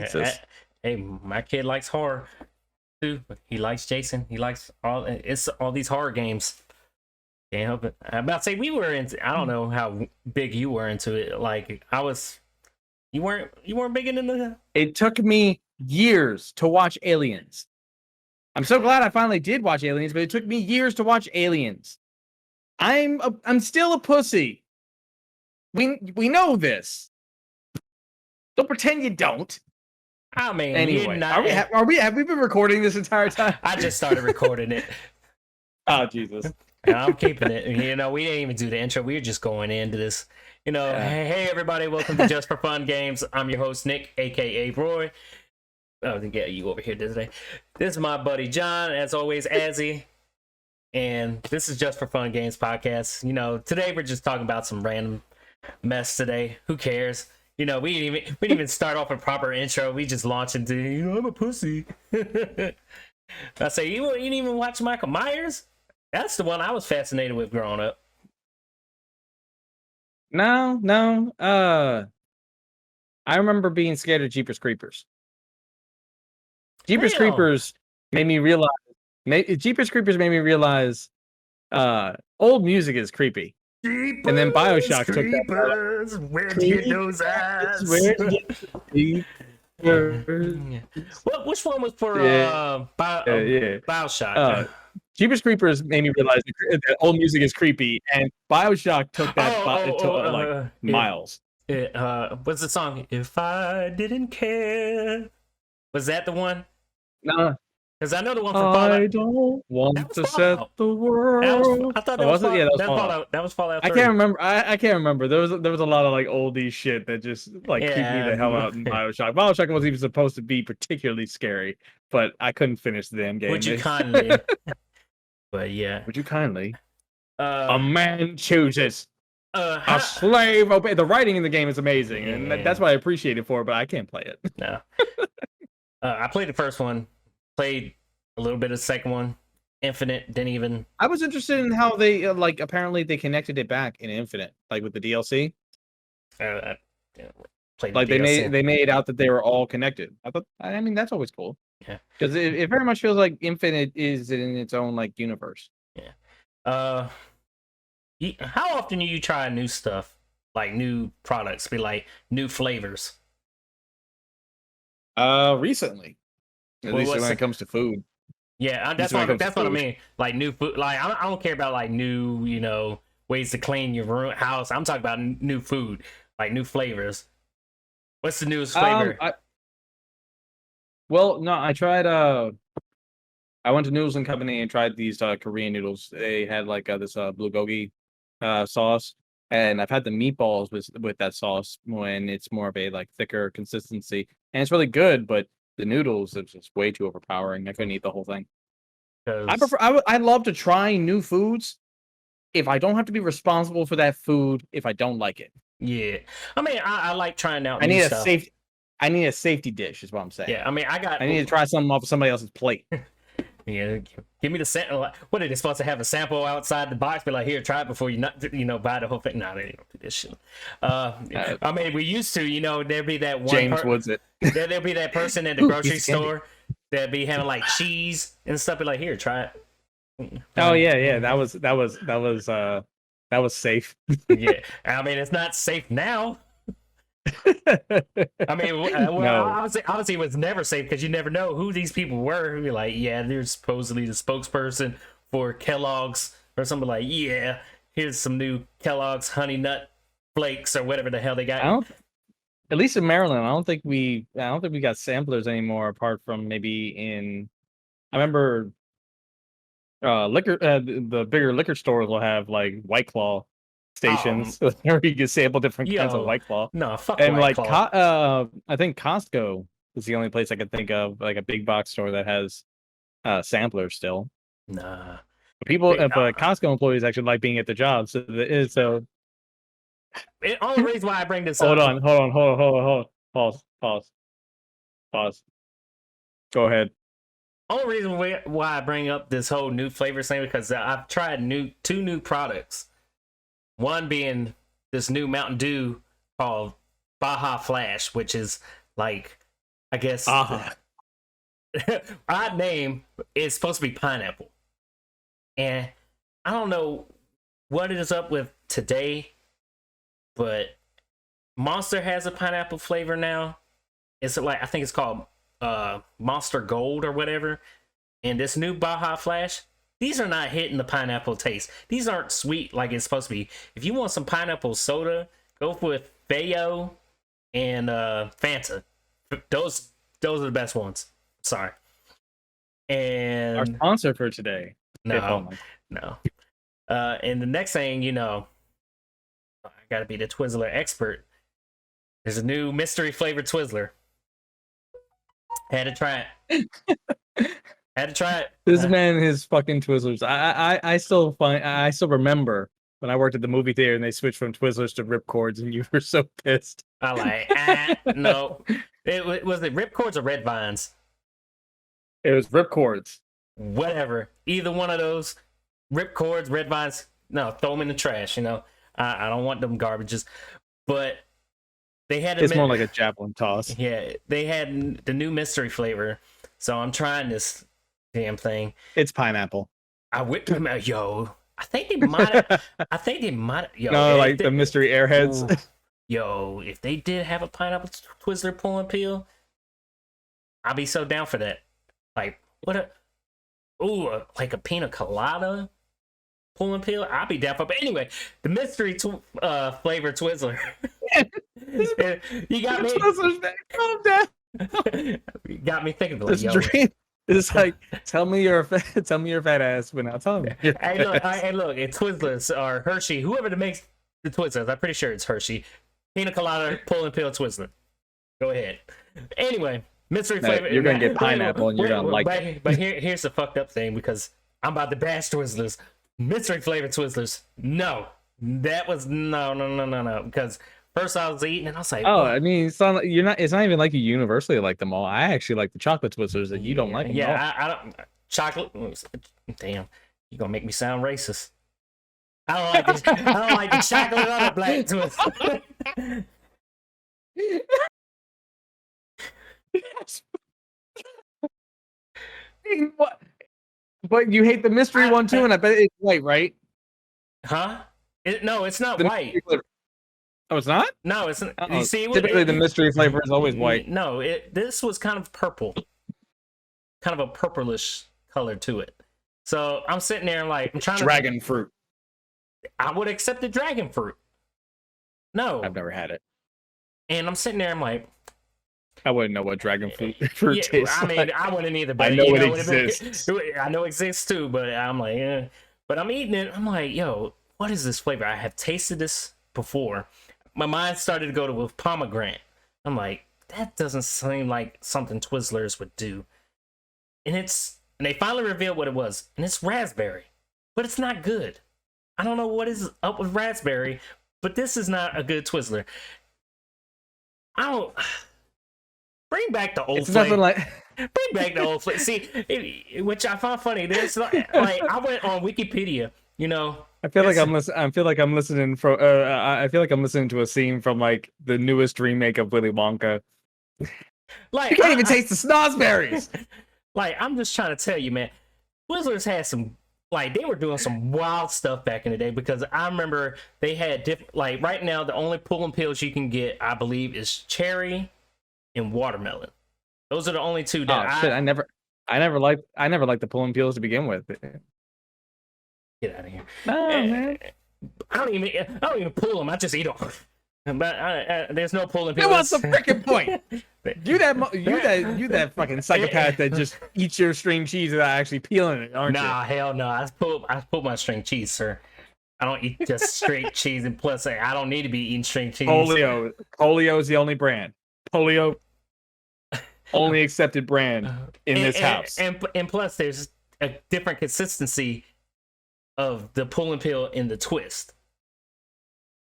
Jesus. Hey, my kid likes horror too. He likes Jason. He likes all these horror games. Can't help it. I'm about to say we were into. I don't know how big you were into it. Like I was. You weren't big into the. It took me years to watch Aliens. I'm so glad I finally did watch Aliens, but it took me years to watch Aliens. I'm still a pussy. We know this. Don't pretend you don't. I mean, Anyway, have we been recording this entire time? I just started recording it. Oh Jesus! And I'm keeping it. You know, we didn't even do the intro. We were just going into this. You know, hey everybody, welcome to Just for Fun Games. I'm your host Nick, aka Roy. Oh, to get you over here today. This is my buddy John, as always, Azzy. And this is Just for Fun Games podcast. You know, today we're just talking about some random mess today. Who cares? You know, we didn't even start off a proper intro. We just launched into, you know, I'm a pussy. I say, you didn't even watch Michael Myers? That's the one I was fascinated with growing up. No. I remember being scared of Jeepers Creepers. Jeepers Creepers made me realize. Jeepers Creepers made me realize. Old music is creepy. Jeepers, and then BioShock took that. Where'd you get those eyes? Which one was for BioShock? Jeepers Creepers made me realize that old music is creepy, and BioShock took that miles. What's the song? If I didn't care, was that the one? No, because I know the one from Fallout. I don't want to set the world. I thought that was Fallout. Yeah, that was Fallout 3. I can't remember. I can't remember. There was a lot of like oldie shit that just creeped me the hell out in BioShock. BioShock wasn't even supposed to be particularly scary, but I couldn't finish the damn game. Would you kindly? But yeah. Would you kindly? A man chooses. A slave obey. The writing in the game is amazing, and that's what I appreciate it for. But I can't play it. No. I played the first one. Played a little bit of the second one. Infinite didn't even. I was interested in how they apparently they connected it back in Infinite, like with the DLC. Played like the they made out that they were all connected. I mean that's always cool. Yeah, because it very much feels like Infinite is in its own like universe. Yeah. How often do you try new stuff, like new products, be like new flavors? Recently. At least when it comes to food. Yeah, that's what I mean. Like new food. Like I don't care about like new, you know, ways to clean your house. I'm talking about new food, like new flavors. What's the newest flavor? Well, no, I tried. I went to Noodles and Company and tried these Korean noodles. They had like this bulgogi sauce, and I've had the meatballs with that sauce when it's more of a like thicker consistency, and it's really good. But the noodles, it's just way too overpowering. I couldn't eat the whole thing. I love to try new foods if I don't have to be responsible for that food if I don't like it. Yeah, I mean, I like trying out. I need a safety dish, is what I'm saying. Yeah, I mean, I need to try something off of somebody else's plate. Yeah, give me the sample. What are they supposed to have a sample outside the box? Be like, here, try it before you buy the whole thing. No, they don't do this shit. I mean, we used to, you know, there'd be that one James Woods it. There'd be that person at the grocery store that'd be having like cheese and stuff. Be like, here, try it. Oh yeah, that was safe. Yeah, I mean, it's not safe now. I mean, no. obviously it was never safe because you never know who these people were. Who'd be like, yeah, they're supposedly the spokesperson for Kellogg's or something. Like, yeah, here's some new Kellogg's Honey Nut Flakes or whatever the hell they got. At least in Maryland, I don't think we got samplers anymore. Apart from maybe in, I remember, liquor. The bigger liquor stores will have like White Claw stations where you can sample different kinds of White Claw. No, fuck and White Claw. I think Costco is the only place I can think of, like a big box store that has samplers still. Nah, but Costco employees actually like being at the job. So the only reason why I bring this hold on, pause. Go ahead. Only reason why I bring up this whole new flavor thing because I've tried two new products. One being this new Mountain Dew called Baja Flash, which is like I guess odd name is supposed to be pineapple. And I don't know what it is up with today, but Monster has a pineapple flavor now. It's like, I think it's called Monster Gold or whatever. And this new Baja Flash, these are not hitting the pineapple taste. These aren't sweet like it's supposed to be. If you want some pineapple soda, go with Fayo and Fanta. Those are the best ones. Sorry. And our sponsor for today. No. And the next thing, you know, I gotta be the Twizzler expert. There's a new mystery flavored Twizzler. Had to try it. This man, his fucking Twizzlers. I still remember when I worked at the movie theater and they switched from Twizzlers to Ripcords, and you were so pissed. I like, no. Was it Ripcords or Red Vines? It was Ripcords. Whatever. Either one of those. Ripcords, Red Vines. No, throw them in the trash. You know, I don't want them garbages. But they had. It's more like a javelin toss. Yeah, they had the new mystery flavor, so I'm trying this damn thing. It's pineapple. I whipped them out, yo. I think they might. Yo, no, like the mystery airheads. Ooh, yo, if they did have a pineapple Twizzler pull and peel, I'd be so down for that. Like like a pina colada pull and peel. I'll be down for. But anyway, the mystery flavor Twizzler. You got me. Twizzlers, man. Calm down. You got me thinking. This dream. It's like, tell me you're a fat ass, but now tell me. Hey, look, it's Twizzlers or Hershey, whoever that makes the Twizzlers. I'm pretty sure it's Hershey. Pina colada, pull and peel Twizzler. Go ahead. Anyway, mystery flavor. You're gonna get pineapple, and you're gonna like it. But here's the fucked up thing, because I'm about to bash Twizzlers. Mystery flavor Twizzlers. No, that was no. Because first I was eating and I was like, oh, I mean, it's not even like you universally like them all. I actually like the chocolate Twizzlers that you don't like. Yeah, I don't chocolate. Damn, you gonna make me sound racist. I don't like the chocolate on the black Twizzler. What? But you hate the mystery one too, and I bet it's white, right? Huh? No, it's not white. Oh, it's not? No, it's not. You see, typically the mystery flavor is always white. No, this was kind of purple, kind of a purplish color to it. So I'm sitting there like I'm trying dragon fruit. I would accept the dragon fruit. No, I've never had it. And I'm sitting there, I'm like, I wouldn't know what dragon fruit tastes. I mean, like. I wouldn't either. But I know it exists. I know it exists too, but I'm like, eh. But I'm eating it. I'm like, yo, what is this flavor? I have tasted this before. My mind started to go to pomegranate. I'm like, that doesn't seem like something Twizzlers would do. And they finally revealed what it was, and it's raspberry, but it's not good. I don't know what is up with raspberry, but this is not a good Twizzler. I don't bring back the old flavor. Bring back the old flavor. See, which I found funny. There's like I went on Wikipedia, you know. I feel like I'm listening to a scene from like the newest remake of Willy Wonka. Like you can't even taste the snozberries. Like, I'm just trying to tell you, man. Twizzlers had some, like, they were doing some wild stuff back in the day, because I remember they had different, like, right now the only pull and pills you can get, I believe, is cherry and watermelon. Those are the only two that I never liked the pull and peels to begin with. Get out of here. No, man. I don't even pull them. I just eat them. But there's no pull and peel. What's the freaking point? You that fucking psychopath that just eats your string cheese without actually peeling it, aren't you? Nah, hell no. I pull my string cheese, sir. I don't eat just straight cheese, and plus I don't need to be eating string cheese. Polio is the only brand. Polio, only accepted brand in this house. And plus, there's a different consistency of the pull and peel in the twist.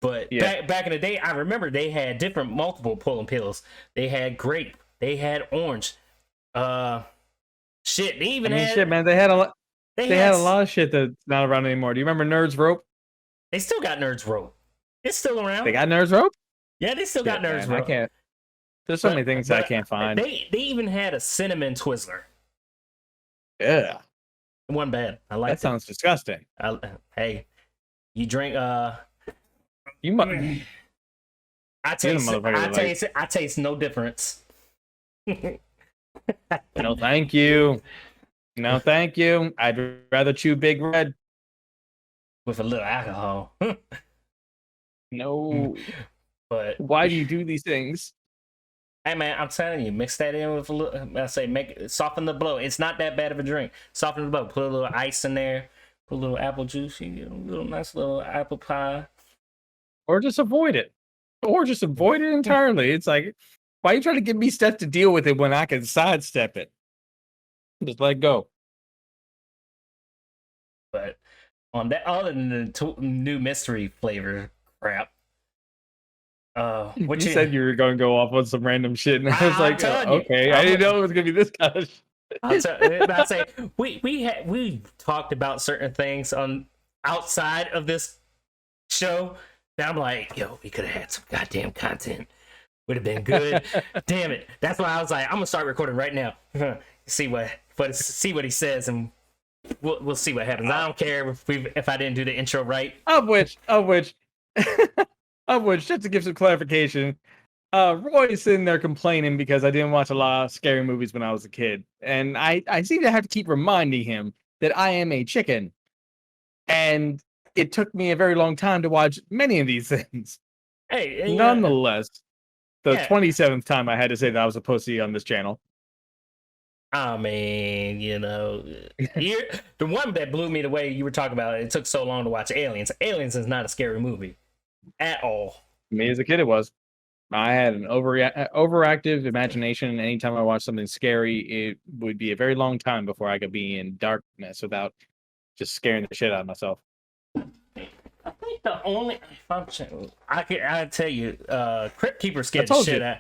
But back in the day, I remember they had multiple pull and peels. They had grape. They had orange. Shit. They even had shit, man. They had a lot. They had a lot of shit that's not around anymore. Do you remember Nerds Rope? They still got Nerds Rope. It's still around. They got Nerds Rope? Yeah, they still got Nerds Rope. There's so many things I can't find. They even had a cinnamon Twizzler. Yeah, It wasn't bad. I like that. Sounds disgusting. Hey, you drink You must. I taste no difference. No, thank you. No, thank you. I'd rather chew Big Red with a little alcohol. No, but why do you do these things? Hey man, I'm telling you, mix that in with a little. I say, soften the blow. It's not that bad of a drink. Soften the blow. Put a little ice in there. Put a little apple juice. You get a little nice little apple pie. Or just avoid it. Or just avoid it entirely. It's like, why are you trying to give me stuff to deal with it when I can sidestep it? Just let go. But on that, other than the new mystery flavor crap. What you said you were going to go off on some random shit, and I was like, okay, I didn't know it was going to be this kind of shit. I say we talked about certain things on outside of this show. Now I'm like, yo, we could have had some goddamn content. Would have been good. Damn it. That's why I was like, I'm gonna start recording right now. see what he says, and we'll see what happens. I don't care if I didn't do the intro right. Of which. Just to give some clarification, Roy's sitting there complaining because I didn't watch a lot of scary movies when I was a kid. And I seem to have to keep reminding him that I am a chicken. And it took me a very long time to watch many of these things. Hey, nonetheless, the 27th time I had to say that I was a pussy on this channel. I mean, the one that blew me the way you were talking about, it took so long to watch Aliens. Aliens is not a scary movie. At all. Me as a kid, it was. I had an overactive imagination, and anytime I watched something scary, it would be a very long time before I could be in darkness without just scaring the shit out of myself. I think the only I tell you, Crypt Keeper scared the shit out.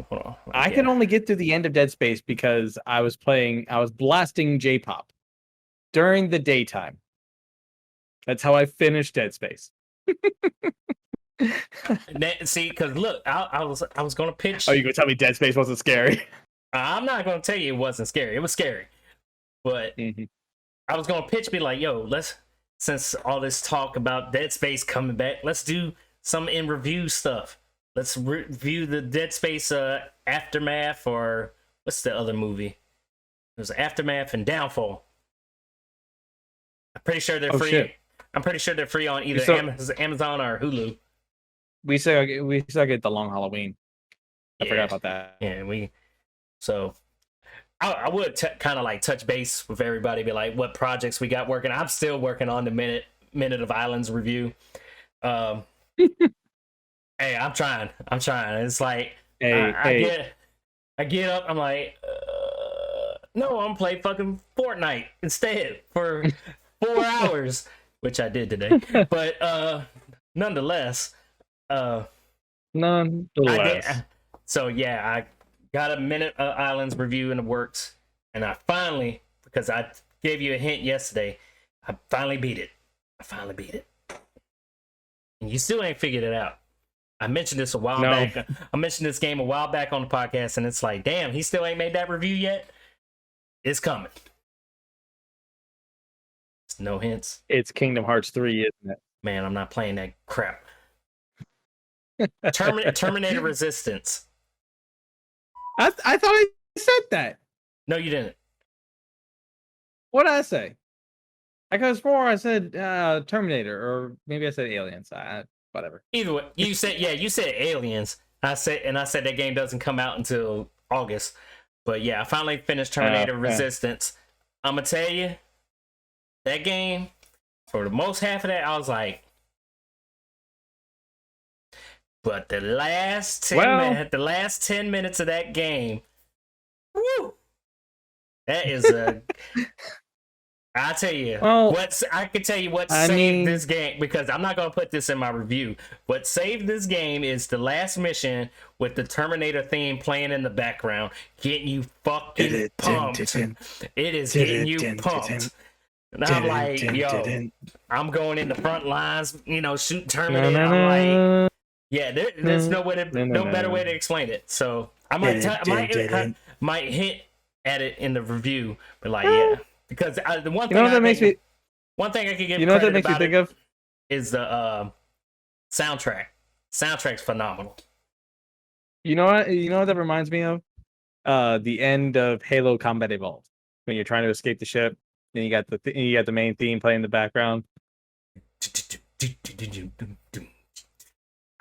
Hold on. I can only get through the end of Dead Space because I was blasting J-pop during the daytime. That's how I finished Dead Space. See, because look, I was gonna pitch. Oh, you gonna tell me Dead Space wasn't scary? I'm not gonna tell you it wasn't scary. It was scary, but I was gonna pitch, be like, yo, since all this talk about Dead Space coming back, let's do some in review stuff. Let's review the Dead Space Aftermath, or what's the other movie? There's Aftermath and Downfall. I'm pretty sure they're free. Shit. I'm pretty sure they're free on either Amazon or Hulu. We still get the Long Halloween. I forgot about that. Yeah, so I would kind of like touch base with everybody, be like, what projects we got working. I'm still working on the Minute of Islands review. Hey, I'm trying. It's like I get up. I'm like, no, I'm playing fucking Fortnite instead for 4 hours. Which I did today, but nonetheless. So yeah, I got a Minute Islands review in the works, and I finally, because I gave you a hint yesterday, I finally beat it. And you still ain't figured it out. I mentioned this a while back. I mentioned this game a while back on the podcast, and it's like, damn, he still ain't made that review yet. It's coming. No hints. It's Kingdom Hearts 3, isn't it? Man, I'm not playing that crap. Terminator Resistance. I thought I said that. No, you didn't. What did I say? Because before I said Terminator, or maybe I said Aliens. Whatever. Either way, you said Aliens. I said that game doesn't come out until August. But yeah, I finally finished Terminator Resistance. I'm gonna tell you, that game, for the most half of that, I was like, but the last 10 minutes of that game, woo, that is a. I'll tell you I can tell you what saved this game, because I'm not gonna put this in my review. What saved this game is the last mission with the Terminator theme playing in the background, getting you fucking pumped. It is getting you pumped. And I'm like, yo, I'm going in the front lines, shoot Terminator. I'm like, yeah, there's no better way to explain it. So I might hint at it in the review, but like, yeah, because the one thing one thing I can give credit about it is the soundtrack. Soundtrack's phenomenal. You know what? You know what that reminds me of? The end of Halo Combat Evolved, when you're trying to escape the ship, and you got the main theme playing in the background.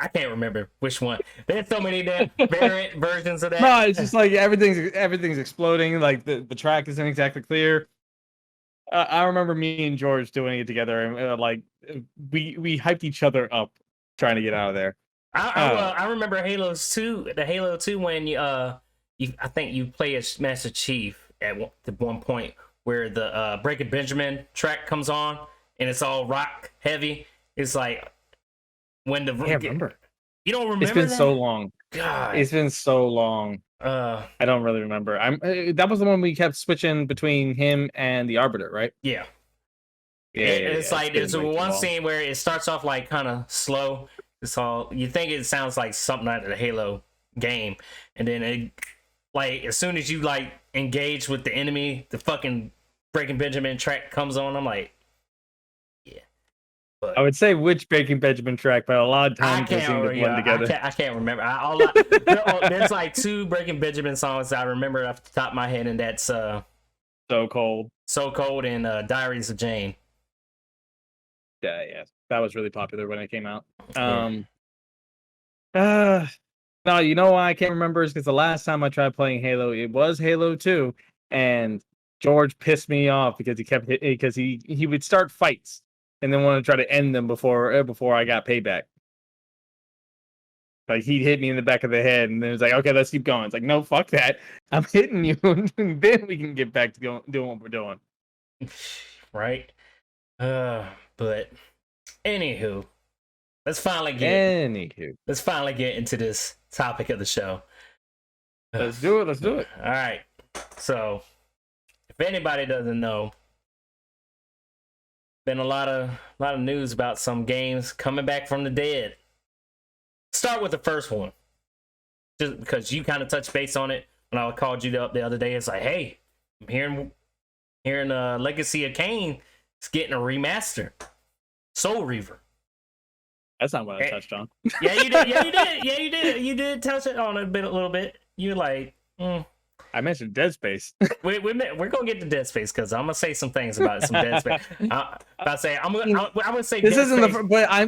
I can't remember which one. There's so many variant versions of that. No, it's just like everything's exploding. Like the track isn't exactly clear. I remember me and George doing it together, and like we hyped each other up trying to get out of there. I remember Halo 2, the Halo 2 when I think you play as Master Chief at one point where the Breaking Benjamin track comes on and it's all rock heavy. It's like when the I remember. You don't remember? It's been that? so long. God, it's been so long. I don't really remember. That was the one we kept switching between him and the Arbiter, right? Yeah. It's like there's one scene where it starts off like kind of slow. It's all you think it sounds like something out of the Halo game, and then it like as soon as you like engage with the enemy, the fucking Breaking Benjamin track comes on. I'm like, yeah. But I would say which Breaking Benjamin track, but a lot of times they seem to blend together. I can't remember. There's like 2 Breaking Benjamin songs I remember off the top of my head, and that's So Cold, and Diaries of Jane. Yeah, that was really popular when it came out. No, you know why I can't remember is because the last time I tried playing Halo, it was Halo 2, and George pissed me off because he would start fights and then want to try to end them before I got payback. Like he'd hit me in the back of the head, and then it's like, okay, let's keep going. It's like, no, fuck that. I'm hitting you, and then we can get back to doing what we're doing. Right. But anywho, let's finally get into this topic of the show. Let's do it. All right. So, if anybody doesn't know, been a lot of news about some games coming back from the dead. Start with the first one, just because you kind of touched base on it when I called you up the other day. It's like, hey, I'm hearing Legacy of Kain is getting a remaster. Soul Reaver. That's not what I touched on. Yeah, you did. You did. You did touch it on a little bit. You're like, I mentioned Dead Space. we're gonna get to Dead Space because I'm gonna say some things about some Dead Space. I'm gonna say this Dead isn't Space.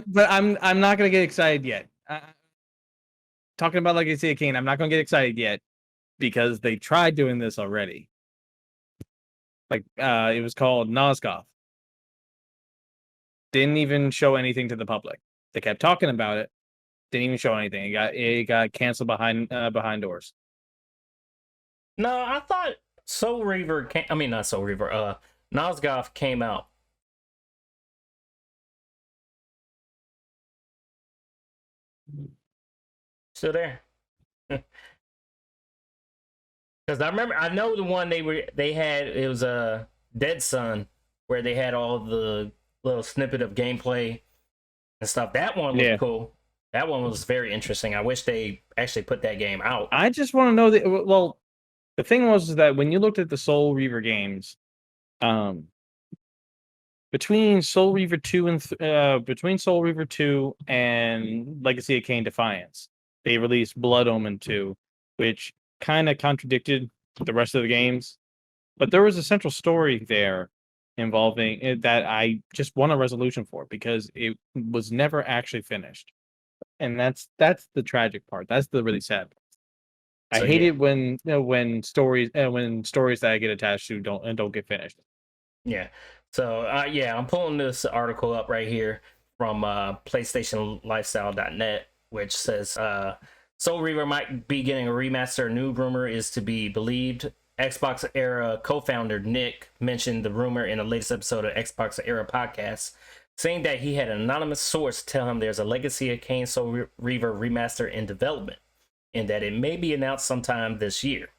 but I'm not gonna get excited yet. Talking about Legacy of Kain, I'm not gonna get excited yet because they tried doing this already. Like it was called Nosgoth. Didn't even show anything to the public. They kept talking about it. Didn't even show anything. It got canceled behind doors. No, I thought Soul Reaver not Soul Reaver. Nosgoth came out. Still there? Because I know the one they had. It was a Dead Sun where they had all the little snippet of gameplay and stuff. That one looked cool. That one was very interesting. I wish they actually put that game out. I just want to know that. Well, the thing was that when you looked at the Soul Reaver games, between Soul Reaver 2 and Legacy of Kain Defiance, they released Blood Omen 2, which kind of contradicted the rest of the games. But there was a central story there involving it that I just want a resolution for because it was never actually finished. And that's the tragic part. That's the really sad part. I hate it when stories that I get attached to don't get finished. Yeah. So I'm pulling this article up right here from PlayStationLifestyle.net, which says Soul Reaver might be getting a remaster. A new rumor is to be believed. Xbox Era co-founder Nick mentioned the rumor in the latest episode of Xbox Era podcast, saying that he had an anonymous source tell him there's a Legacy of Kain Soul Reaver remaster in development, and that it may be announced sometime this year.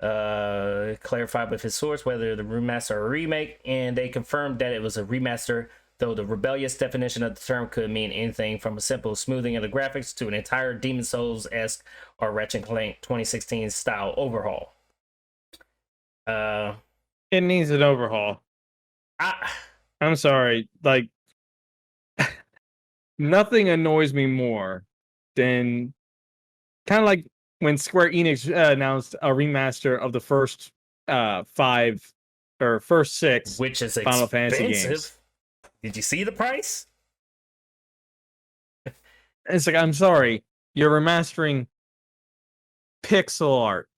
Clarified with his source whether the remaster or remake, and they confirmed that it was a remaster. though the rebellious definition of the term could mean anything from a simple smoothing of the graphics to an entire Demon Souls-esque or Ratchet & Clank 2016 style overhaul. It needs an overhaul. I'm sorry, like nothing annoys me more than kind of like when Square Enix announced a remaster of the first 5 or first 6, which is Final Fantasy expensive. games. Did you see the price? It's like, I'm sorry, you're remastering pixel art.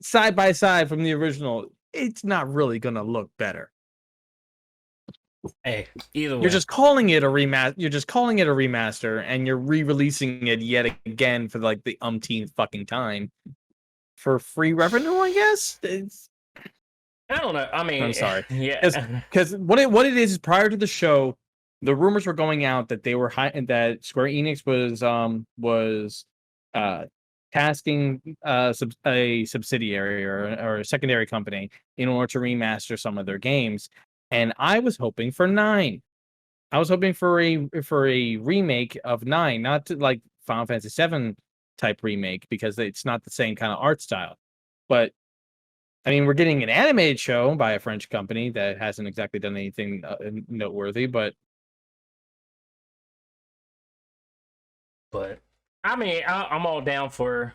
Side by side from the original, it's not really gonna look better. Hey, either way, you're just calling it a remaster, and you're re-releasing it yet again for like the umpteenth fucking time for free revenue, I guess. I don't know. I mean, I'm sorry. Yeah, because what it is prior to the show, the rumors were going out that they were that Square Enix was tasking a subsidiary or a secondary company in order to remaster some of their games, and I was hoping for 9. I was hoping for a remake of 9, not to like Final Fantasy 7 type remake, because it's not the same kind of art style. But I mean, we're getting an animated show by a French company that hasn't exactly done anything noteworthy, but I mean, I'm all down for.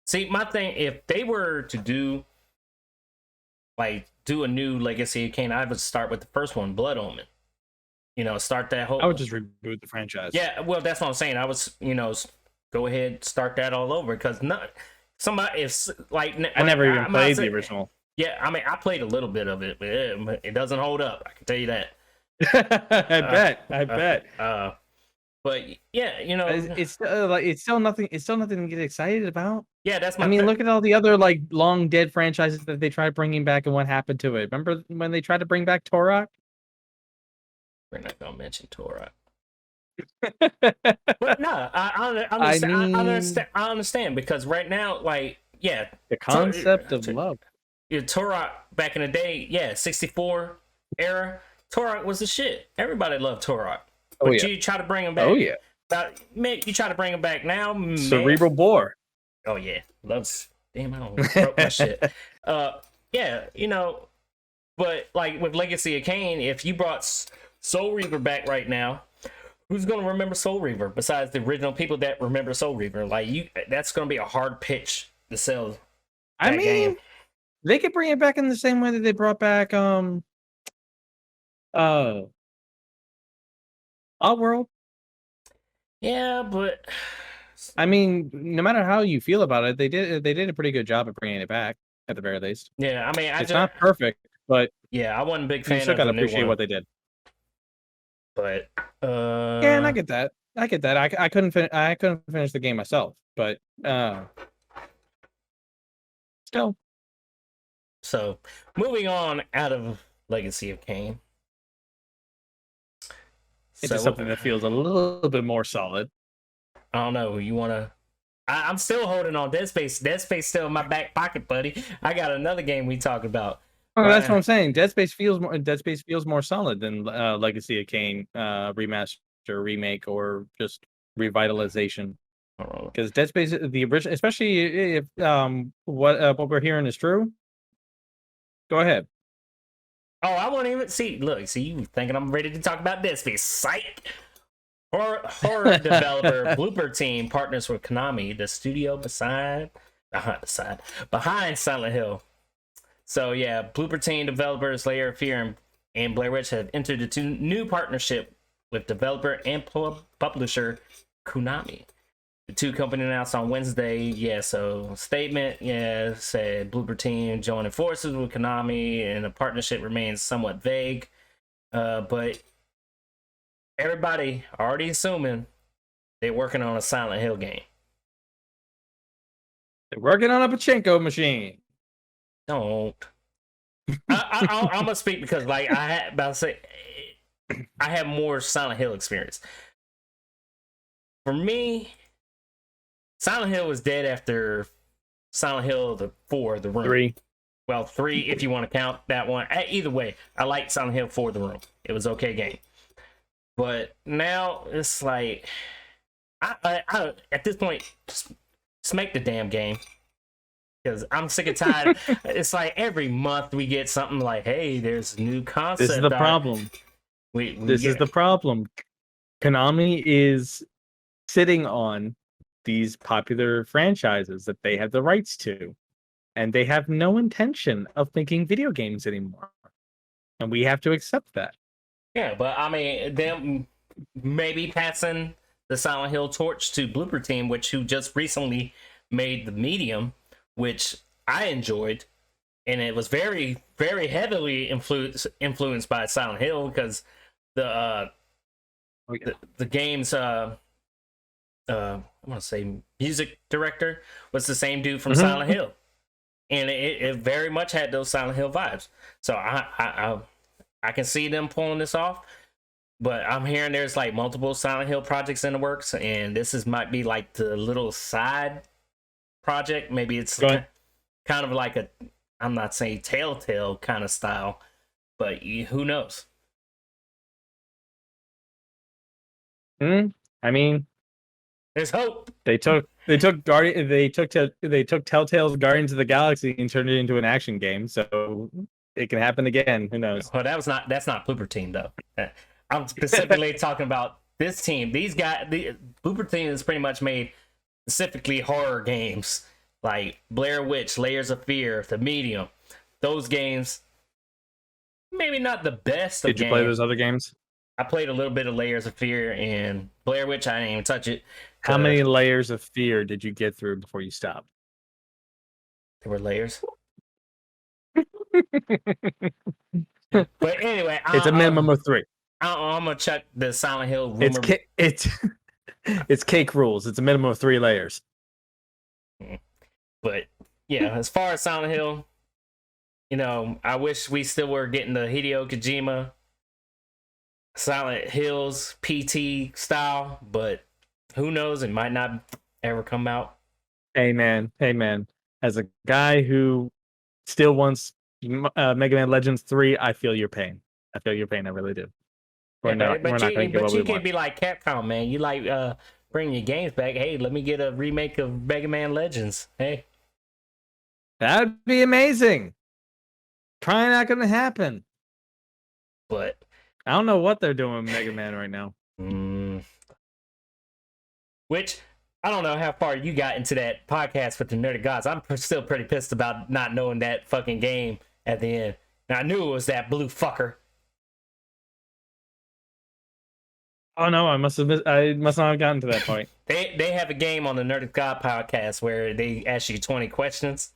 See, my thing, if they were to do a new Legacy of Kain, I would start with the first one, Blood Omen. Start that whole. I would just reboot the franchise. Yeah, well, that's what I'm saying. I was, go ahead, start that all over, because somebody if like I never even played the original. Yeah, I mean, I played a little bit of it, but it doesn't hold up. I can tell you that. I bet. But yeah, it's still nothing. It's still nothing to get excited about. Yeah, that's my. I mean, look at all the other like long dead franchises that they tried bringing back, and what happened to it. Remember when they tried to bring back Turok? We're not gonna mention Turok. But no, I understand because right now, like, yeah, the concept of love. Turok back in the day, yeah, 64 era, Turok was the shit. Everybody loved Turok. But you try to bring him back. Oh yeah. You try to bring him back now. Cerebral Bore. Oh yeah, loves. Damn, I don't broke my shit. Yeah, but like with Legacy of Kain, if you brought Soul Reaver back right now, who's gonna remember Soul Reaver besides the original people that remember Soul Reaver? Like that's gonna be a hard pitch to sell. I mean, game. They could bring it back in the same way that they brought back Oddworld. Yeah, but I mean, no matter how you feel about it, they did a pretty good job of bringing it back at the very least. Yeah, I mean, it's not perfect, but yeah, I wasn't a big fan. You still gotta appreciate what they did. But yeah, and I get that. I couldn't finish the game myself, but still. So moving on out of Legacy of Kain. It's something that feels a little bit more solid. I don't know. You want to... I'm still holding on Dead Space. Dead Space still in my back pocket, buddy. I got another game we talk about. Oh, that's what I'm saying. Dead Space feels more solid than Legacy of Kain remaster, remake, or just revitalization. Because Dead Space, the original, especially if what we're hearing is true. Go ahead. Oh, I won't even see. Look, see, you thinking I'm ready to talk about Dead Space? Psych. Horror developer Blooper Team partners with Konami, the studio behind Silent Hill. So yeah, Blooper Team developers Layer of Fear and Blair Witch have entered into new partnership with developer and publisher Konami. The two companies announced on Wednesday, so statement, said Blooper Team joining forces with Konami, and the partnership remains somewhat vague. But everybody already assuming they're working on a Silent Hill game. They're working on a pachinko machine. Don't. I'm gonna speak because, like, I have more Silent Hill experience. For me, Silent Hill was dead after Silent Hill 4, The Room. 3. Well, 3 if you want to count that one. Either way, I liked Silent Hill 4 The Room. It was okay game. But now it's like, I at this point, just make the damn game. Because I'm sick and tired. It's like every month we get something like, hey, there's a new concept. This is the problem. This is the problem. Konami is sitting on these popular franchises that they have the rights to, and they have no intention of making video games anymore. And we have to accept that. Yeah, but I mean, them maybe passing the Silent Hill torch to Blooper Team, who just recently made The Medium, which I enjoyed, and it was very, very heavily influenced by Silent Hill because the game's I want to say music director was the same dude from Silent Hill, and it very much had those Silent Hill vibes. So I can see them pulling this off, but I'm hearing there's like multiple Silent Hill projects in the works, and this might be like the little side project. Maybe it's kind of like a, I'm not saying Telltale kind of style, but who knows? I mean, there's hope. They took Telltale's Guardians of the Galaxy and turned it into an action game, so it can happen again. Who knows? Well, that's not Blooper Team though. I'm specifically talking about this team. These guys, the Blooper Team has pretty much made specifically horror games like Blair Witch, Layers of Fear, The Medium. Those games, maybe not the best. Did you play those other games? I played a little bit of Layers of Fear and Blair Witch. I didn't even touch it. How many layers of fear did you get through before you stopped? There were layers. But anyway, it's a minimum of 3. I'm gonna check the Silent Hill rumor. It's cake rules. It's a minimum of 3 layers. But yeah, as far as Silent Hill, I wish we still were getting the Hideo Kojima Silent Hills PT style, but who knows? It might not ever come out. Hey man. As a guy who still wants Mega Man Legends 3, I feel your pain. I really do. But you can't be like Capcom, man. You like bring your games back. Hey, let me get a remake of Mega Man Legends. Hey, that'd be amazing. Probably not gonna happen. But I don't know what they're doing with Mega Man right now. Which I don't know how far you got into that podcast with the Nerdy Gods. I'm still pretty pissed about not knowing that fucking game at the end. And I knew it was that blue fucker. Oh no, I must not have gotten to that point. They have a game on the Nerdy God podcast where they ask you 20 questions.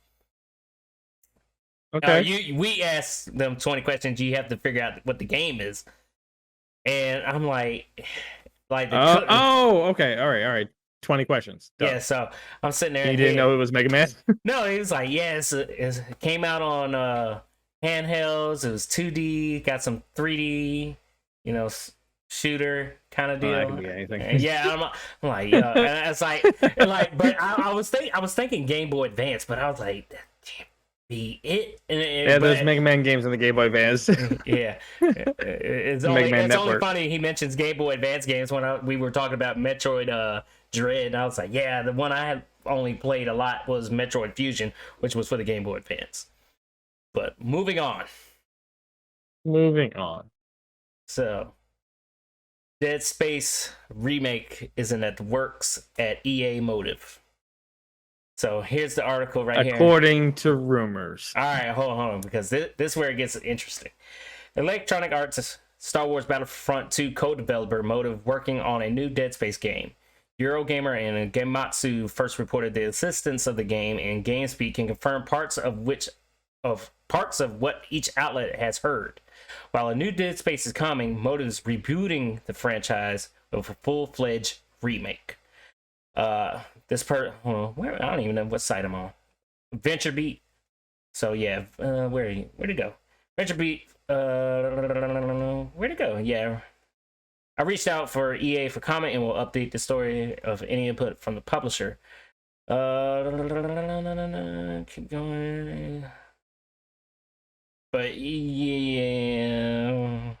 Okay. We ask them 20 questions. You have to figure out what the game is. And I'm like okay. All right. 20 questions. Done. Yeah, so I'm sitting there. You didn't know it was Mega Man? No, he was like, it came out on handhelds. It was 2D, got some 3D, shooter kind of deal. That can be anything. And yeah, I'm like, and it's like, but I was thinking Game Boy Advance, but I was like, that can't be it. There's Mega Man games on the Game Boy Advance. Yeah, it's only funny he mentions Game Boy Advance games when we were talking about Metroid Dread. And I was like, yeah, the one I had only played a lot was Metroid Fusion, which was for the Game Boy Advance. But moving on. So, Dead Space remake is in the works at EA Motive. So here's the article here. According to rumors. All right, hold on, because this is where it gets interesting. Electronic Arts Star Wars Battlefront 2 co-developer Motive working on a new Dead Space game. Eurogamer and Gematsu first reported the existence of the game, and GameSpeak can confirm parts of what each outlet has heard. While a new Dead Space is coming, Motive is rebooting the franchise with a full-fledged remake. I don't even know what site I'm on. VentureBeat. So yeah, where'd it go? VentureBeat. Where'd it go? Yeah. I reached out for EA for comment and will update the story of any input from the publisher. Keep going. Yeah.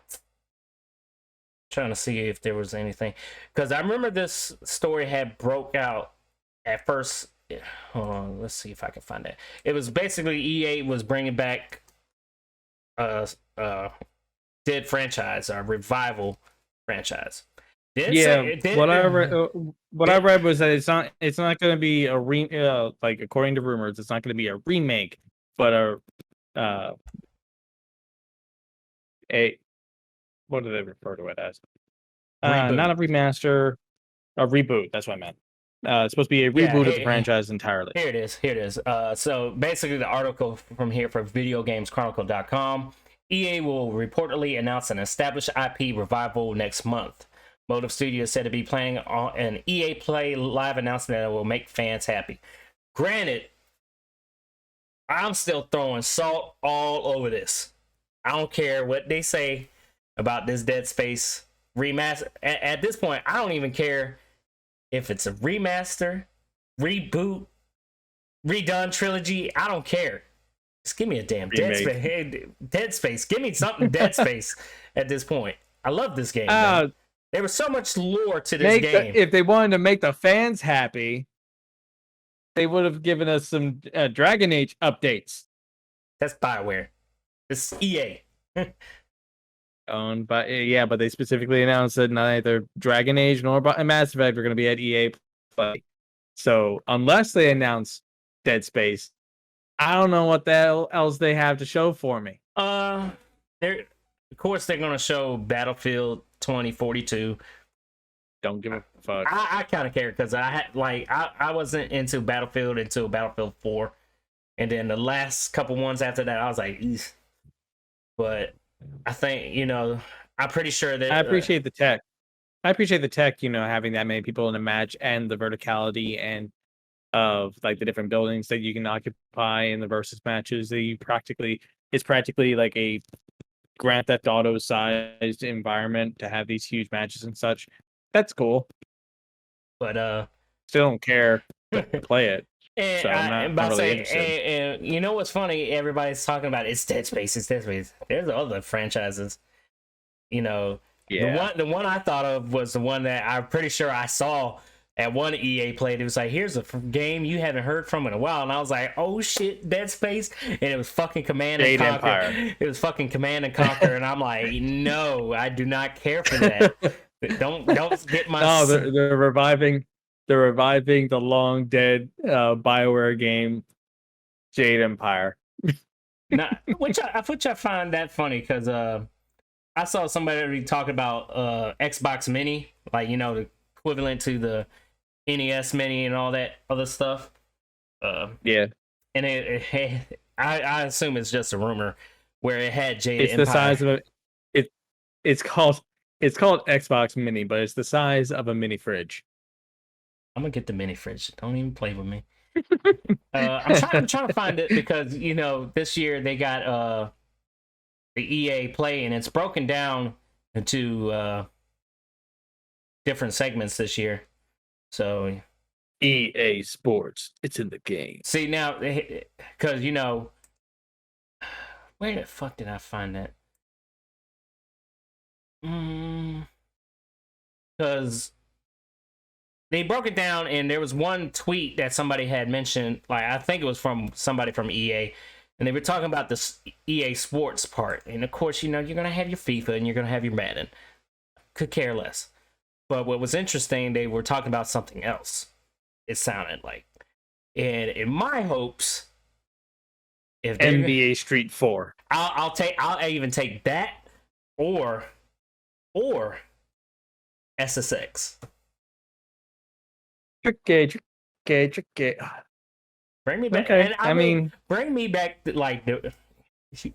Trying to see if there was anything, because I remember this story had broke out at first. Hold on, let's see if I can find it. It was basically EA was bringing back uh dead franchise or revival franchise. What I read was that it's not going to be a like according to rumors, it's not going to be a remake, but a what do they refer to it as? Not a remaster, a reboot. That's what I meant. It's supposed to be a reboot of the franchise entirely. Here it is. So basically, the article from here for VideoGamesChronicle.com. EA will reportedly announce an established IP revival next month. Motive Studio is said to be planning on an EA Play live announcement that will make fans happy. Granted, I'm still throwing salt all over this. I don't care what they say about this Dead Space remaster. At this point, I don't even care if it's a remaster, reboot, redone trilogy. I don't care. Just give me a damn Dead Space. Hey, Dead Space. Give me something Dead Space at this point. I love this game. There was so much lore to this game. If they wanted to make the fans happy, they would have given us some Dragon Age updates. That's BioWare. It's EA. Owned by but they specifically announced that neither Dragon Age nor Mass Effect are going to be at EA Play. So unless they announce Dead Space, I don't know what the hell else they have to show for me. Of course they're going to show Battlefield 2042. Don't give a fuck. I kind of care because I wasn't into Battlefield until Battlefield 4, and then the last couple ones after that I was like, eesh. But I think, I'm pretty sure that I appreciate the tech. Having that many people in a match and the verticality and of like the different buildings that you can occupy in the versus matches. It's practically like a Grand Theft Auto sized environment to have these huge matches and such. That's cool. But still don't care to play it. And so I'm not really interested. And you know what's funny? Everybody's talking about it's Dead Space. There's other franchises. The one I thought of was the one that I'm pretty sure I saw at one EA Play. It was like, here's a game you haven't heard from in a while, and I was like, oh shit, Dead Space, and it was fucking Command and Conquer. Empire. It was fucking Command and Conquer, and I'm like, no, I do not care for that. Don't get my. No, they're reviving. They're reviving the long dead BioWare game, Jade Empire. Which I find that funny because I saw somebody talk about Xbox Mini, like the equivalent to the NES Mini and all that other stuff. Yeah, and I assume it's just a rumor where it had Jade Empire. It's the size of It's called Xbox Mini, but it's the size of a mini fridge. I'm gonna get the mini fridge. Don't even play with me. I'm trying to find it because this year they got the EA Play, and it's broken down into different segments this year. So EA Sports, it's in the game. See now, because where the fuck did I find that? Because they broke it down, and there was one tweet that somebody had mentioned, like I think it was from somebody from EA, and they were talking about this EA Sports part. And of course, you're gonna have your FIFA and you're gonna have your Madden. Could care less. But what was interesting, they were talking about something else. It sounded like, and in my hopes, if NBA Street 4, I'll even take that or SSX. Tricky. Bring me back. Okay. And bring me back to,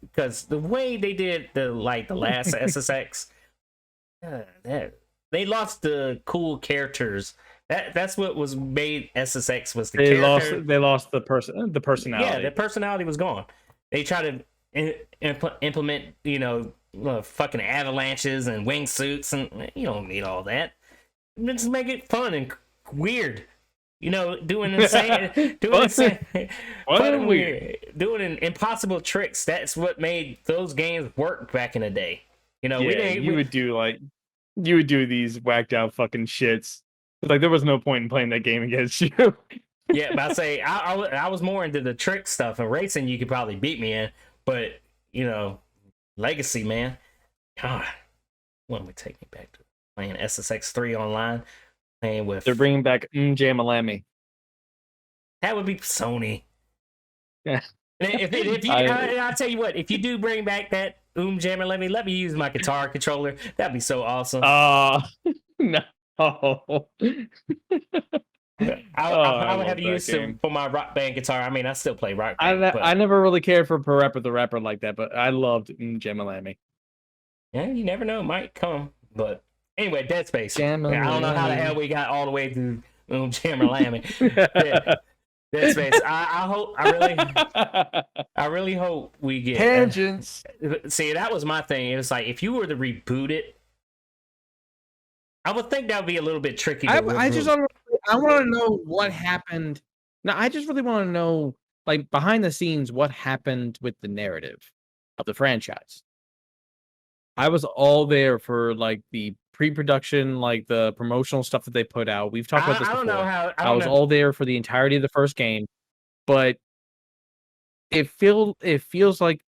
because the way they did the last SSX, they lost the cool characters. That's what was made SSX was the character. They lost the personality. Yeah, the personality was gone. They tried to implement fucking avalanches and wingsuits, and you don't need all that. Just make it fun and weird. doing insane, What a weird. doing impossible tricks. That's what made those games work back in the day. Yeah, you would do these whacked out fucking shits. Like there was no point in playing that game against you. Yeah, but I say I was more into the trick stuff and racing. You could probably beat me in, but Legacy, man, God, when would take me back to playing SSX3 online, playing with. They're bringing back Jamalami. That would be Sony. Yeah. If you, I'll tell you what, if you do bring back that Jam and let me use my guitar controller, that'd be so awesome. No. I would have used it for my Rock Band guitar. I mean, I still play Rock Band. I never really cared for Parappa the Rapper like that, but I loved Jamalami. Yeah, you never know, it might come. But anyway, Dead Space. I don't know how the hell we got all the way to Jamalami. Dead Space. I really hope we get tangents. See, that was my thing. It was like if you were to reboot it, I would think that would be a little bit tricky. I want to know what happened. Now, I just really want to know, like, behind the scenes, what happened with the narrative of the franchise. I was all there for like the pre-production, like the promotional stuff that they put out. We've talked about this before. I was all there for the entirety of the first game, but it feels like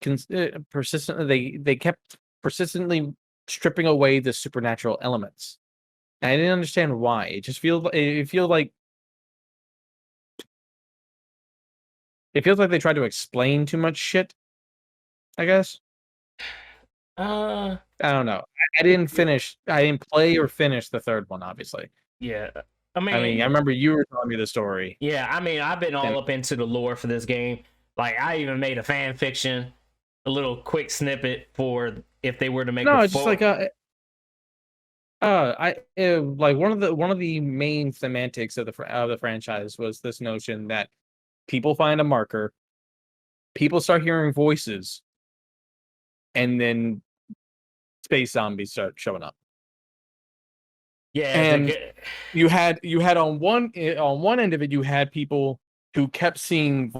persistently they kept persistently stripping away the supernatural elements. And I didn't understand why. It just feels like they tried to explain too much shit, I guess. I don't know. I didn't play or finish the third one, obviously. Yeah. I remember you were telling me the story. Yeah, I've been all up into the lore for this game. Like, I even made a fan fiction, a little quick snippet for if they were to make. No, it's just like like one of the main semantics of the franchise was this notion that people find a marker, people start hearing voices, and then space zombies start showing up. Yeah, and you had on one end of it, you had people who kept hearing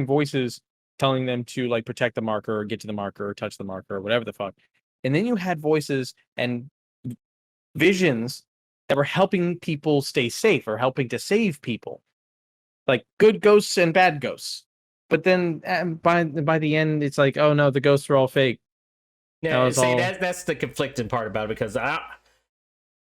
voices telling them to like protect the marker or get to the marker or touch the marker or whatever the fuck. And then you had voices and visions that were helping people stay safe or helping to save people, like good ghosts and bad ghosts. But then by the end, it's like, oh no, the ghosts were all fake. Yeah, that's the conflicting part about it, because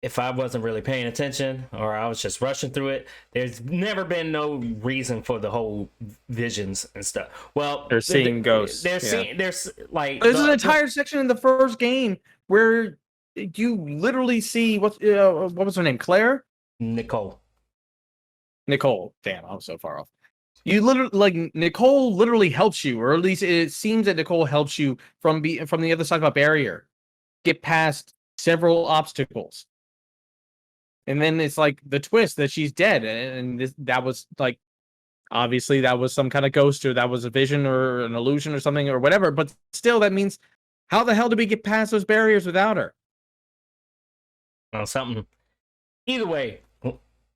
if I wasn't really paying attention or I was just rushing through it, there's never been no reason for the whole visions and stuff. Well, they're seeing ghosts. There's an entire section in the first game where you literally see what was her name? Claire? Nicole. Damn, I was so far off. You literally Nicole literally helps you, or at least it seems that Nicole helps you from the other side of a barrier, get past several obstacles. And then it's like the twist that she's dead, and that was like, obviously that was some kind of ghost, or that was a vision or an illusion or something or whatever. But still, that means how the hell did we get past those barriers without her? Well, something. Either way,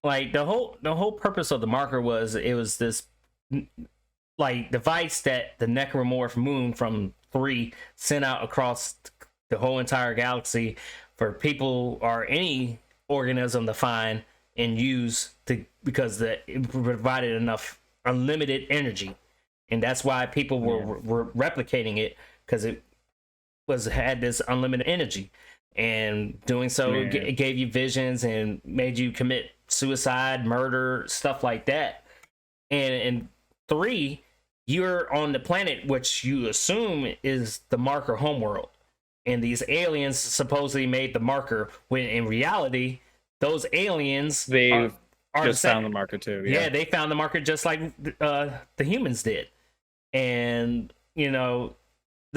like the whole purpose of the marker was this like device that the Necromorph moon from 3 sent out across the whole entire galaxy for people or any organism to find and use because it provided enough unlimited energy, and that's why people were replicating it, because it had this unlimited energy, and doing so it gave you visions and made you commit suicide, murder, stuff like that. And in 3, you're on the planet which you assume is the marker homeworld, and these aliens supposedly made the marker, when in reality those aliens just found the marker too. Yeah, they found the marker just like the humans did. And the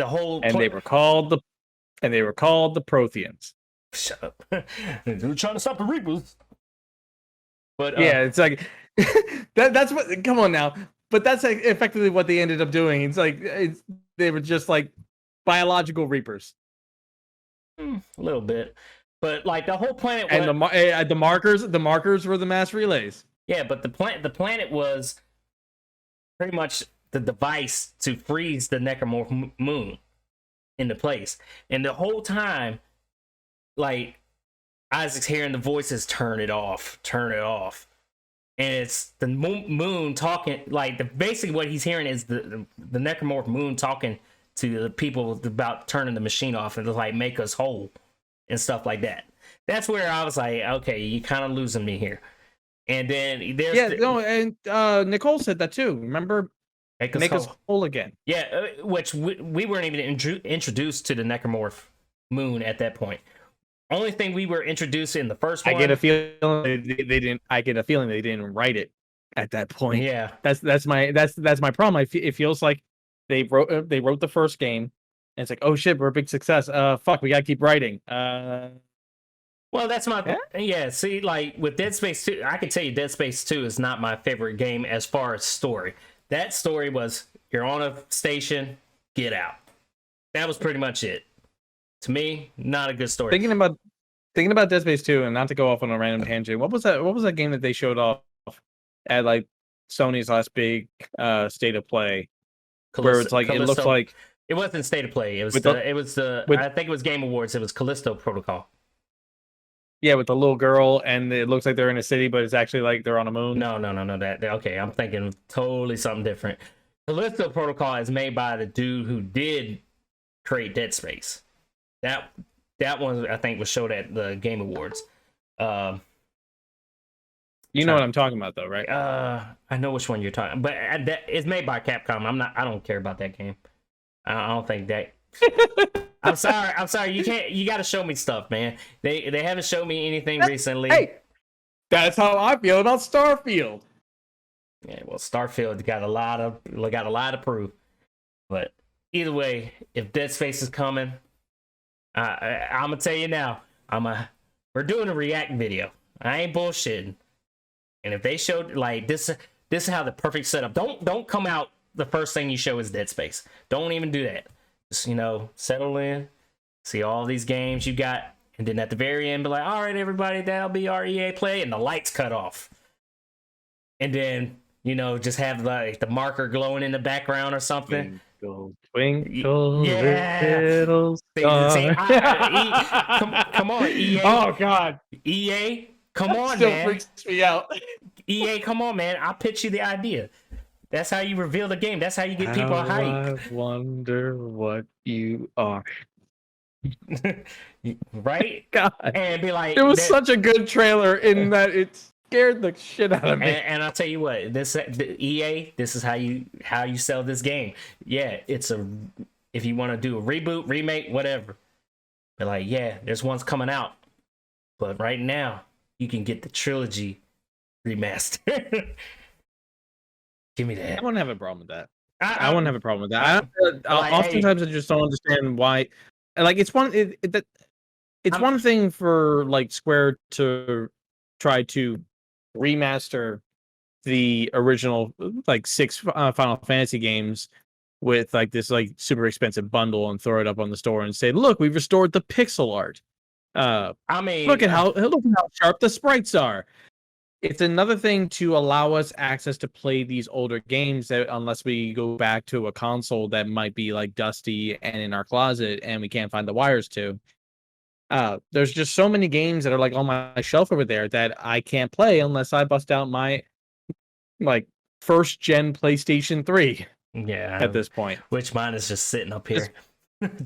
whole they were called the Protheans. Shut up. They were trying to stop the Reapers. But yeah, it's like that's what. Come on now, but that's like effectively what they ended up doing. It's like they were just like biological Reapers. A little bit, but like the whole planet. And the markers were the mass relays. Yeah, but the planet was pretty much the device to freeze the necromorph moon into place, and the whole time, like Isaac's hearing the voices, turn it off, and it's the moon talking. Like basically what he's hearing is the necromorph moon talking to the people about turning the machine off and to like make us whole and stuff like that. That's where I was like, okay, you kind of losing me here. And then there's and Nicole said that too. Remember, make us whole again. Yeah, which we weren't even introduced to the necromorph moon at that point. Only thing we were introduced in the first one. I get a feeling they didn't. I get a feeling they didn't write it at that point. Yeah, that's my problem. It feels like they wrote the first game, and it's like, oh shit, we're a big success. Fuck, we gotta keep writing. Well, that's my yeah. See, like with Dead Space 2, I can tell you Dead Space 2 is not my favorite game as far as story. That story was you're on a station, get out. That was pretty much it. To me, not a good story. Thinking about Dead Space 2, and not to go off on a random tangent, what was that game that they showed off at like Sony's last big state of play? Where it's like Callisto. It looks like it wasn't state of play. It was I think it was Game Awards. It was Callisto Protocol. Yeah, with the little girl, and it looks like they're in a city, but it's actually like they're on a moon. No. That okay. I'm thinking totally something different. Callisto Protocol is made by the dude who did create Dead Space. That one I think was showed at the Game Awards. You know what I'm talking about, though, right? I know which one you're talking, but it's made by Capcom. I don't care about that game. I don't think that. I'm sorry. You got to show me stuff, man. They haven't shown me anything recently. Hey, that's how I feel about Starfield. Yeah, well, Starfield got a lot of proof. But either way, if Dead Space is coming, I'm gonna tell you now. We're doing a react video. I ain't bullshitting. And if they showed like this is how the perfect setup. Don't come out the first thing you show is Dead Space. Don't even do that. Just, settle in, see all these games you got, and then at the very end be like, all right, everybody, that'll be our EA play, and the lights cut off. And then, just have like the marker glowing in the background or something. Twinkle, little star. Come on, EA. Oh God, EA, come on, still man. Freaks me out. EA, come on, man. I'll pitch you the idea. That's how you reveal the game. That's how you get people hyped. I wonder what you are. Right? God. And be like, it was such a good trailer in that it scared the shit out of me. And I'll tell you what, the EA, this is how you sell this game. Yeah, if you want to do a reboot, remake, whatever. But like, yeah, there's one's coming out. But right now, you can get the trilogy remastered. Give me that. I wouldn't have a problem with that. I wouldn't have a problem with that. Oftentimes, I just don't understand why. Like, it's one thing for like Square to try to remaster the original like 6 Final Fantasy games with like this like super expensive bundle and throw it up on the store and say, "Look, we've restored the pixel art." Look at how sharp the sprites are. It's another thing to allow us access to play these older games that, unless we go back to a console that might be like dusty and in our closet and we can't find the wires to. There's just so many games that are like on my shelf over there that I can't play unless I bust out my like first gen PlayStation 3. Yeah. At this point, which mine is just sitting up here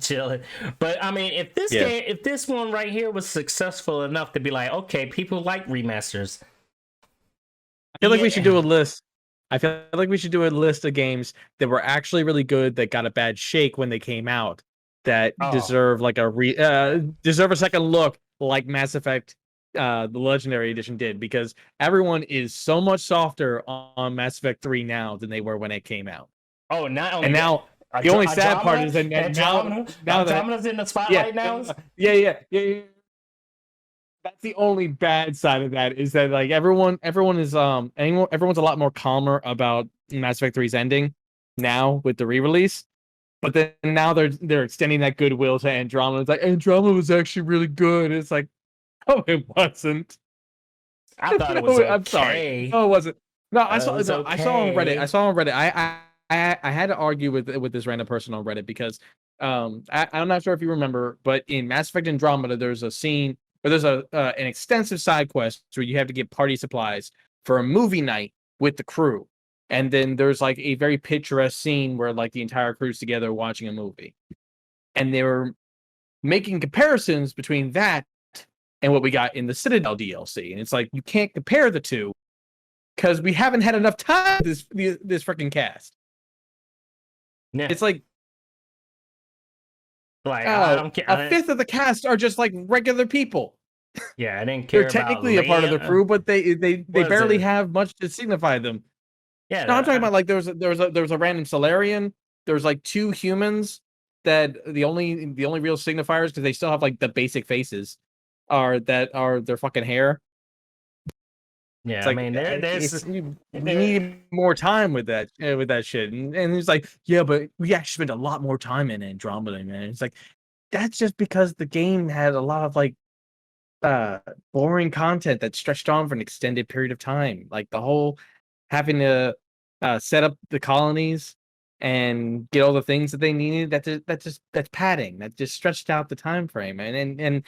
chilling. But I mean, if this one right here was successful enough to be like, okay, people like remasters. I feel like we should do a list. I feel like we should do a list of games that were actually really good that got a bad shake when they came out that deserve like deserve a second look, like Mass Effect, the Legendary Edition did, because everyone is so much softer on Mass Effect 3 now than they were when it came out. Oh, not only and now the only sad part is that now Andromeda's in the spotlight now. Yeah. That's the only bad side of that, is that like everyone's a lot more calmer about Mass Effect 3's ending now with the re-release. But then now they're extending that goodwill to Andromeda. It's like, Andromeda was actually really good. It's like, oh, it wasn't. I thought it was No, okay. I'm sorry. No, it wasn't. No, I saw. It was No, I saw on Reddit. okay. I saw on Reddit. I had to argue with this random person on Reddit because I'm not sure if you remember, but in Mass Effect Andromeda, there's a scene where there's an extensive side quest where you have to get party supplies for a movie night with the crew, and then there's like a very picturesque scene where like the entire crew's together watching a movie, and they were making comparisons between that and what we got in the Citadel DLC, and it's like you can't compare the two because we haven't had enough time with this freaking cast. Yeah. It's like I don't care. a fifth of the cast are just like regular people. Yeah, I didn't care. They're technically a part of the crew, but they barely have much to signify them. Yeah, no, I'm talking about like there was a random Solarian. There's like 2 humans that the only real signifiers, because they still have like the basic faces, are their fucking hair. Yeah, It's like, I mean, you need more time with that shit, and he's like, yeah, but we actually spent a lot more time in Andromeda, man. It's like that's just because the game had a lot of like boring content that stretched on for an extended period of time, like the whole having to set up the colonies and get all the things that they needed. That's padding. That just stretched out the time frame, and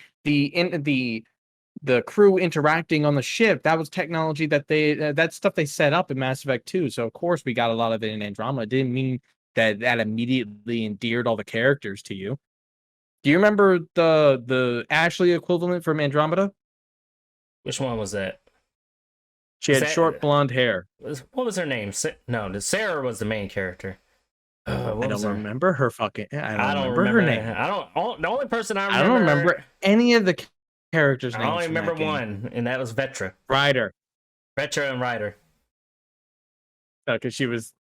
the crew interacting on the ship, that was technology that that stuff they set up in Mass Effect 2. So of course we got a lot of it in Andromeda. It didn't mean that immediately endeared all the characters to you. Do you remember the Ashley equivalent from Andromeda? Which one was that? She had short blonde hair. What was her name? No, Sarah was the main character. I don't remember her fucking. I don't remember her name. The only person I remember. I don't remember any of the characters' names. I only remember one, and that was Vetra. Ryder. Vetra and Ryder. Because she was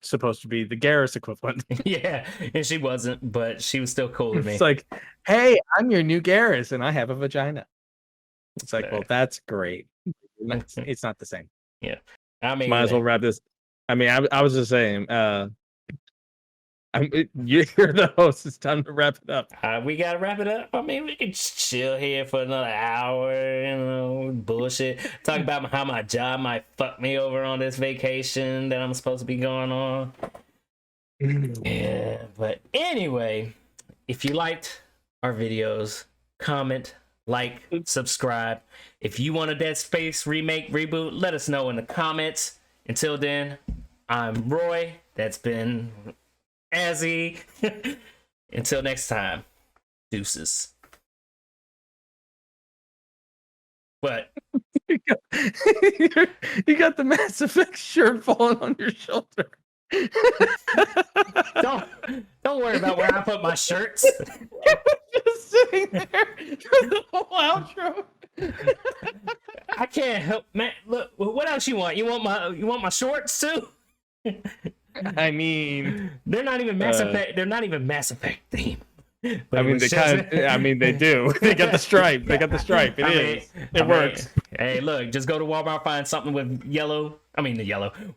supposed to be the Garrus equivalent. Yeah, and she wasn't, but she was still cool with me. It's like, hey, I'm your new Garrus, and I have a vagina. It's like, well, that's great. It's not the same. Yeah, I mean, might as well wrap this. I mean, I was just saying. You're the host. It's time to wrap it up. We gotta wrap it up. I mean, we can chill here for another hour, bullshit. Talk about how my job might fuck me over on this vacation that I'm supposed to be going on. Yeah, but anyway, if you liked our videos, comment, like, subscribe. If you want a Dead Space remake, reboot, let us know in the comments. Until then, I'm Roy. That's been Azzy. Until next time, deuces. What? You got the Mass Effect shirt falling on your shoulder. Don't worry about where I put my shirts. Just sitting there for the whole outro. I can't help, man. Look, what else you want? You want my shorts too? I mean, they're not even Mass Effect. They're not even Mass Effect themed. I mean, they do. They got the stripe. They got the stripe. It works. Hey, look, just go to Walmart, find something with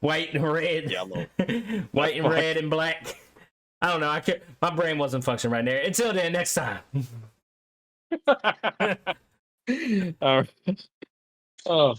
white and red. White and red and black. I don't know. I can't. My brain wasn't functioning right there. Until then, next time. All right. Oh.